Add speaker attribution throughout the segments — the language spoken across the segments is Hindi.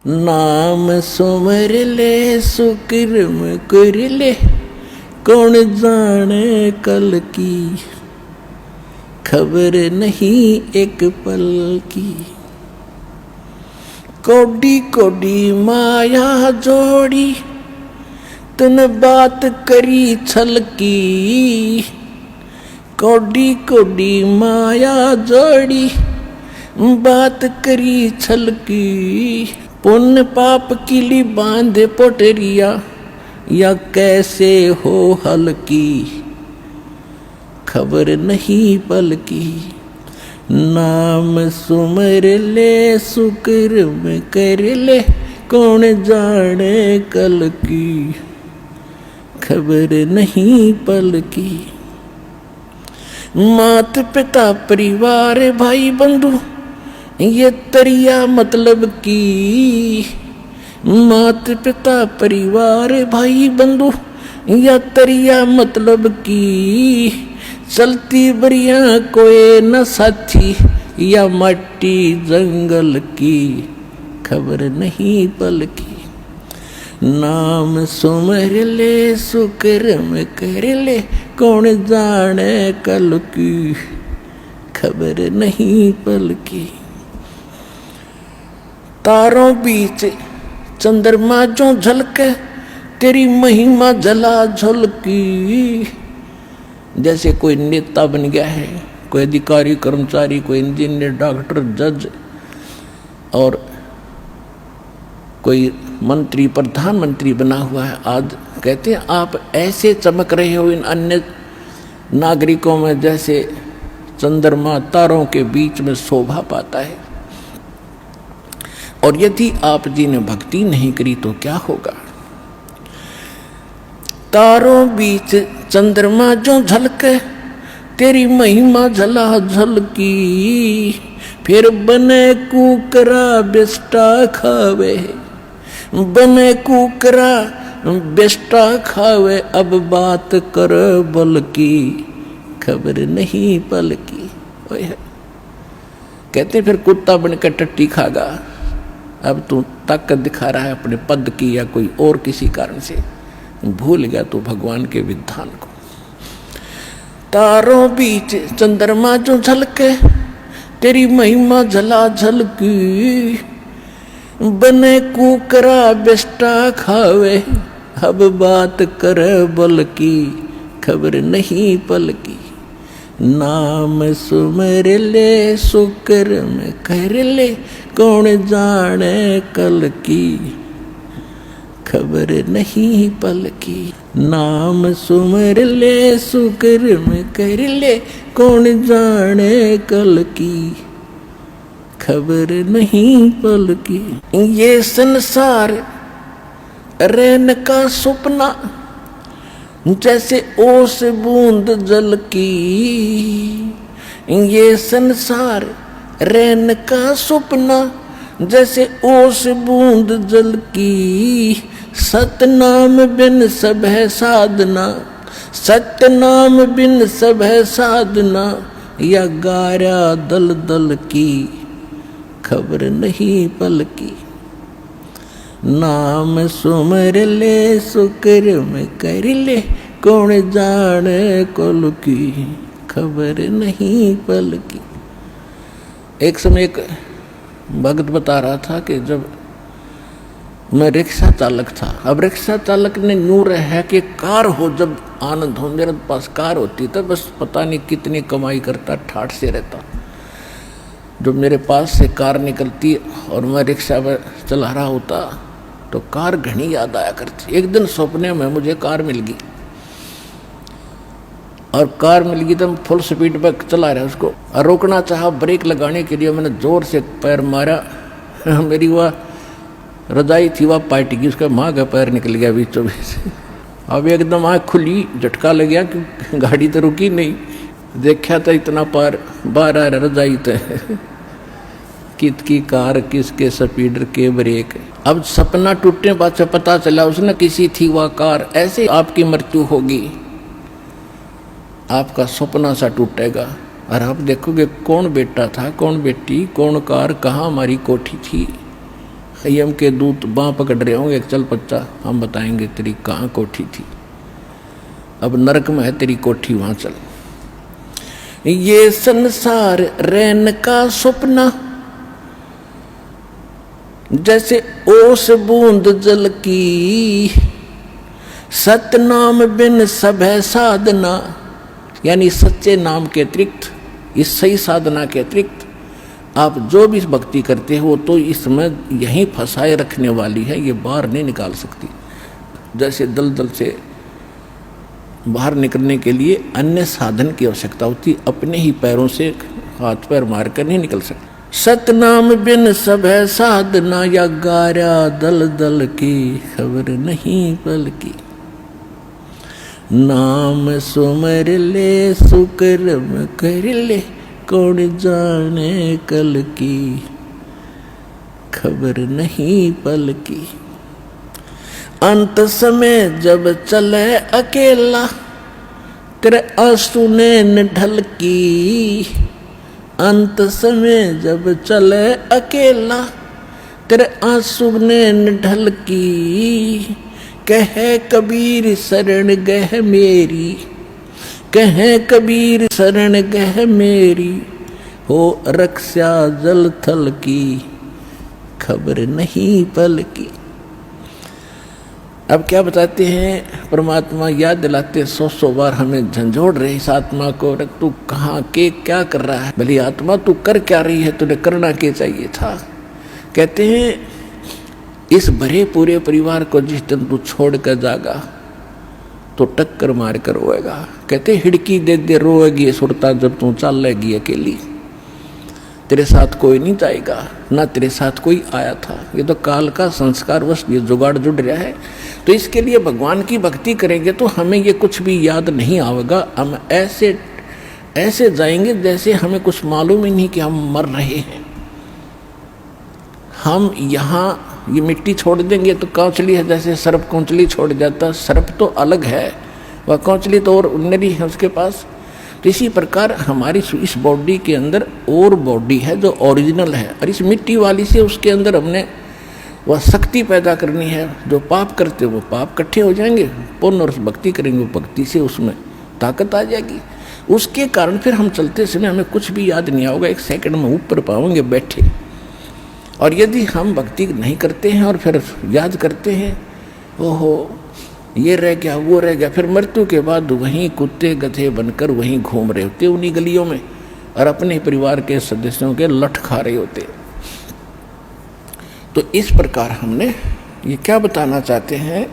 Speaker 1: नाम सुमर ले सुकर्म कर ले, कौन जाने कल की, खबर नहीं एक पल की। कोडी कोडी माया जोड़ी, तूने बात करी छल की। कोडी कोडी माया जोड़ी, बात करी छल की। पुण्य पाप किली बांधे पोटरिया, या कैसे हो हल्की, खबर नहीं पल की। नाम सुमर ले सुकर्म कर ले, कौन जाने कल की, खबर नहीं पल की। मात पिता परिवार भाई बंधु, ये तरिया मतलब की। मात पिता परिवार भाई बंधु, या तरिया मतलब की। चलती बरिया कोई न साथी, या मट्टी जंगल की, खबर नहीं पल की। नाम सुमर ले सुकर्म कर ले, कौन जाने कल की, खबर नहीं पल की। तारों बीच चंद्रमा जो झलके, तेरी महिमा जला झलकी। जैसे कोई नेता बन गया है, कोई अधिकारी कर्मचारी, कोई इंजीनियर, डॉक्टर, जज, और कोई मंत्री प्रधानमंत्री बना हुआ है। आज कहते हैं आप ऐसे चमक रहे हो इन अन्य नागरिकों में, जैसे चंद्रमा तारों के बीच में शोभा पाता है। और यदि आप जी ने भक्ति नहीं करी तो क्या होगा। तारों बीच चंद्रमा जो झलके, तेरी महिमा झला झलकी। फिर बने कुकरा बेस्टा खावे, बने कुकरा बेस्टा खावे। अब बात कर बल की, खबर नहीं पल की। कहते फिर कुत्ता बनकर टट्टी खागा। अब तू ताकत दिखा रहा है अपने पद की या कोई और किसी कारण से, भूल गया तू भगवान के विधान को। तारों बीच चंद्रमा जो झलके, तेरी महिमा झला झलकी। बने कुकरा बेस्टा खावे, अब बात कर बल की, खबर नहीं पल की। नाम सुमर ले सुकर्म कर ले, कौन जाने कल की, खबर नहीं पल की। नाम सुमर ले सुकर्म कर ले, कौन जाने कल की, खबर नहीं पल की। ये संसार रैन का सपना, जैसे ओस बूंद जल की। ये संसार रैन का सपना, जैसे ओस बूंद जल की। सतनाम बिन सब है साधना, सतनाम बिन सब है साधना। या गारा दल दल की, खबर नहीं पल की। नाम सुमर ले सुकर्म कर ले, कौन जाने कल की, खबर नहीं पल की। एक समय एक भक्त बता रहा था कि जब मैं रिक्शा चालक था, अब रिक्शा चालक ने नूर है कि कार हो जब आनंद हो। मेरे पास कार होती तो बस पता नहीं कितनी कमाई करता, ठाठ से रहता। जब मेरे पास से कार निकलती और मैं रिक्शा में चला रहा होता तो कार घनी याद आया करती। एक दिन सपने में मुझे कार मिल गई, और कार मिल गई तो मैं फुल स्पीड पर चला रहा उसको। और रोकना चाहा, ब्रेक लगाने के लिए मैंने जोर से पैर मारा। मेरी वह रजाई थी वह पार्टी की, उसका माँ का पैर निकल गया बीचों बीच। अब एकदम आँख खुली, झटका लग गया कि गाड़ी तो रुकी नहीं। देखा तो इतना पार बाहर आ रहा रजाई तो कित की कार, किसके स्पीडर के ब्रेक। अब सपना टूटने बाद से पता चला उसने किसी थी वह कार। ऐसे आपकी मृत्यु होगी, आपका सपना सा टूटेगा और आप देखोगे कौन बेटा था, कौन बेटी, कौन कार, कहाँ हमारी कोठी थी। यम के दूत बाँ पकड़ रहे होंगे, चल बच्चा हम बताएंगे तेरी कहाँ कोठी थी, अब नरक में है तेरी कोठी, वहाँ चल। ये संसार रैन का सपना, जैसे ओस बूंद जल की, सतनाम बिन सब है साधना। यानी सच्चे नाम के अतिरिक्त, इस सही साधना के अतिरिक्त आप जो भी भक्ति करते हो तो इसमें यहीं फंसाए रखने वाली है, ये बाहर नहीं निकाल सकती। जैसे दलदल से बाहर निकलने के लिए अन्य साधन की आवश्यकता होती, अपने ही पैरों से हाथ पैर मारकर नहीं निकल सकते। सतनाम बिन सब है साधना, या गारा दल दल की खबर नहीं पल की। नाम सुमर ले सुकर्म कर ले, कौन जाने कल की खबर नहीं पल की। अंत समय जब चले अकेला, तेरे आंसू ने ढल की। अंत समय जब चले अकेला, तेरे आंसू ने ढल की। कहे कबीर शरण गह मेरी, कहे कबीर शरण गह मेरी, हो रक्षा जल थल की खबर नहीं पल की। अब क्या बताते हैं, परमात्मा याद दिलाते 100 बार हमें झंझोड़ रहे इस आत्मा को, रख तू कहाँ के क्या कर रहा है, भली आत्मा तू कर क्या रही है, तुझे करना क्या चाहिए था। कहते हैं इस भरे पूरे परिवार को जिस दिन तू छोड़ कर जागा तो टक्कर मार कर रोएगा। कहते हिड़की दे दे रोएगी सुरता, जब तू चल लेगी अकेली, तेरे साथ कोई नहीं जाएगा, ना तेरे साथ कोई आया था। ये तो काल का संस्कार वश ये जुगाड़ जुड़ रहा है। तो इसके लिए भगवान की भक्ति करेंगे तो हमें ये कुछ भी याद नहीं आएगा। हम ऐसे ऐसे जाएंगे जैसे हमें कुछ मालूम ही नहीं कि हम मर रहे हैं। हम यहाँ ये मिट्टी छोड़ देंगे तो कौचली है, जैसे सर्प कौचली छोड़ जाता, सर्प तो अलग है, वह कौचली तो और उन्नरी है उसके पास। तो इसी प्रकार हमारी इस बॉडी के अंदर और बॉडी है जो ओरिजिनल है, और इस मिट्टी वाली से उसके अंदर हमने वह शक्ति पैदा करनी है। जो पाप करते वो पाप इकट्ठे हो जाएंगे, पुण्य और भक्ति करेंगे भक्ति से उसमें ताकत आ जाएगी। उसके कारण फिर हम चलते समय हमें कुछ भी याद नहीं आओगे, 1 सेकंड में ऊपर पाएंगे बैठे। और यदि हम भक्ति नहीं करते हैं और फिर याद करते हैं, ओहो ये रह गया वो रह गया, फिर मृत्यु के बाद वहीं कुत्ते गधे बनकर वहीं घूम रहे होते उन्हीं गलियों में, और अपने परिवार के सदस्यों के लठ खा रहे होते। तो इस प्रकार हमने ये क्या बताना चाहते हैं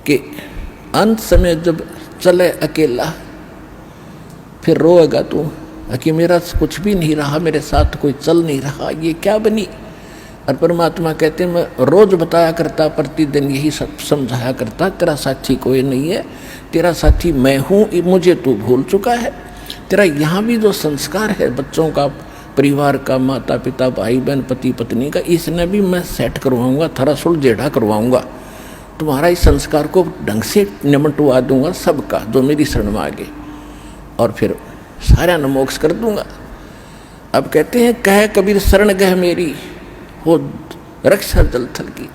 Speaker 1: कि अंत समय जब चले अकेला, फिर रोएगा तू कि मेरा कुछ भी नहीं रहा, मेरे साथ कोई चल नहीं रहा, ये क्या बनी। और परमात्मा कहते हैं मैं रोज बताया करता, प्रतिदिन यही सब समझाया करता, तेरा साथी कोई नहीं है, तेरा साथी मैं हूँ, मुझे तू भूल चुका है। तेरा यहाँ भी जो संस्कार है बच्चों का, परिवार का, माता पिता भाई बहन पति पत्नी का, इसने भी मैं सेट करवाऊँगा, थोड़ा सुलझेड़ा करवाऊँगा, तुम्हारा इस संस्कार को ढंग से निमटवा दूंगा सबका जो मेरी शरण में आगे, और फिर सारा न मोक्ष कर दूंगा। अब कहते हैं कह कबीर शरण गह मेरी, हो रक्षा जल थल की।